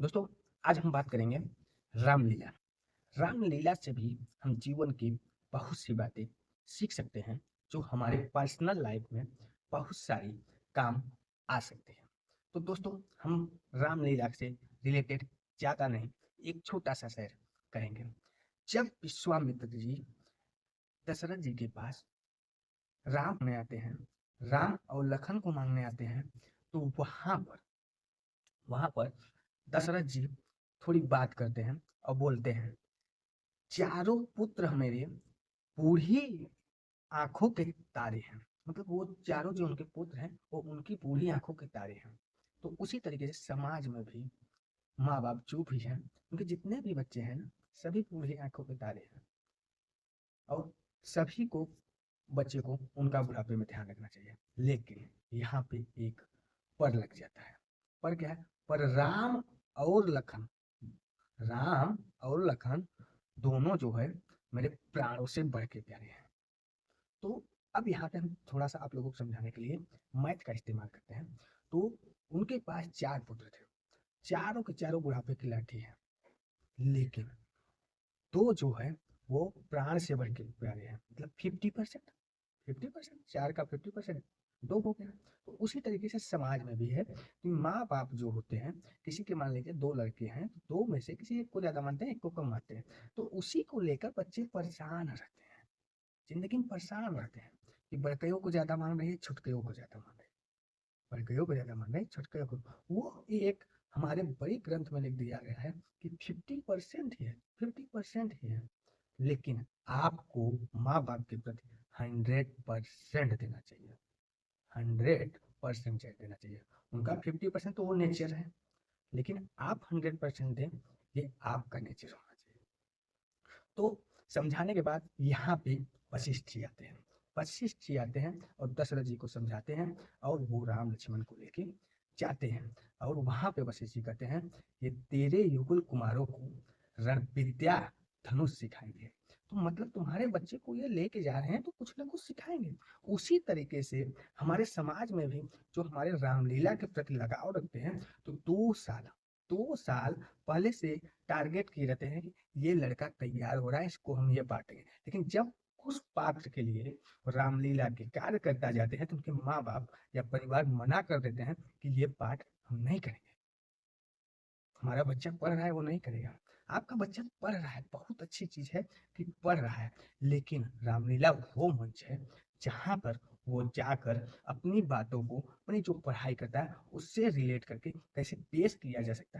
दोस्तों, आज हम बात करेंगे रामलीला। रामलीला से भी हम जीवन की बहुत सी बातें सीख सकते हैं, जो हमारे पर्सनल लाइफ में बहुत सारी काम आ सकते हैं। तो दोस्तों, हम रामलीला से रिलेटेड ज़्यादा नहीं, एक छोटा सा शेयर करेंगे। जब विश्वामित्र जी दशरथ जी के पास राम में आते हैं, राम और लखन को मांगने आते हैं, तो वहां पर दशरथ जी थोड़ी बात करते हैं और बोलते हैं, चारों पुत्र मेरे बूढ़ी आंखों के तारे हैं। मतलब वो चारों जो उनके पुत्र हैं वो उनकी बूढ़ी आंखों के तारे हैं। तो उसी तरीके से समाज में भी माँ बाप जो भी हैं, उनके जितने भी बच्चे हैं ना, सभी बूढ़ी आंखों के तारे हैं। और सभी को, बच्चे को उनका बुढ़ापे में ध्यान रखना चाहिए। लेकिन यहाँ पे एक पर लग जाता है। पर क्या है? पर और लखन राम और लखन दोनों जो है मेरे प्राणों से बढ़ के प्यारे हैं। तो अब यहाँ पे हम थोड़ा सा आप लोगों को समझाने के लिए मैथ का इस्तेमाल करते हैं। तो उनके पास चार पुत्र थे, चारों के चारों बुढ़ापे की लाठी है। लेकिन दो जो है वो प्राण से बढ़ के प्यारे हैं, मतलब 50%। 50%, चार का 50%, दो हो गया। तो उसी तरीके से समाज में भी है कि माँ बाप जो होते हैं, किसी के मान लीजिए दो लड़के हैं, तो दो में से किसी एक को ज्यादा मानते हैं, एक को कम मानते हैं। तो उसी को लेकर बच्चे परेशान रहते हैं, जिंदगी में परेशान रहते हैं कि बड़कइयों को ज्यादा मान रही है, छुटकइयों को ज्यादा मान रही है, बड़कइयों को ज्यादा मान रही है, छुटकइयों को। वो एक हमारे बड़े ग्रंथ में लिख दिया गया है कि 50% ही है, 50% ही है। लेकिन आपको माँ बाप के प्रति 100% देना चाहिए, 100% देना चाहिए। उनका 50% तो वो नेचर है, लेकिन आप 100% दें, ये आपका नेचर होना चाहिए। तो समझाने के बाद यहाँ पे वशिष्ठ जी आते हैं। वशिष्ठ जी आते हैं और दशरथ जी को समझाते हैं, और वो राम लक्ष्मण को लेके जाते हैं। और वहां पे वशिष्ठ जी कहते हैं, ये तेरे युगल कुमारों को रण विद्या धनुष सिखाएंगे। तो मतलब तुम्हारे बच्चे को ये लेके जा रहे हैं तो कुछ ना कुछ सिखाएंगे। उसी तरीके से हमारे समाज में भी जो हमारे रामलीला के प्रति लगाव रखते हैं, तो 2 साल पहले से टारगेट किए रहते हैं कि ये लड़का तैयार हो रहा है, इसको हम ये बांटेंगे। लेकिन जब उस पात्र के लिए रामलीला के कार्य करता जाते हैं, तो उनके माँ बाप या परिवार मना कर देते हैं कि ये पाठ हम नहीं करेंगे, हमारा बच्चा पढ़ रहा है वो नहीं करेगा। आपका बच्चा पढ़ रहा है, बहुत अच्छी चीज है कि पढ़ रहा है, लेकिन रामलीला वो मंच है जहाँ पर वो जाकर अपनी बातों को, अपनी जो पढ़ाई करता है उससे रिलेट करके कैसे पेश किया जा सकता है,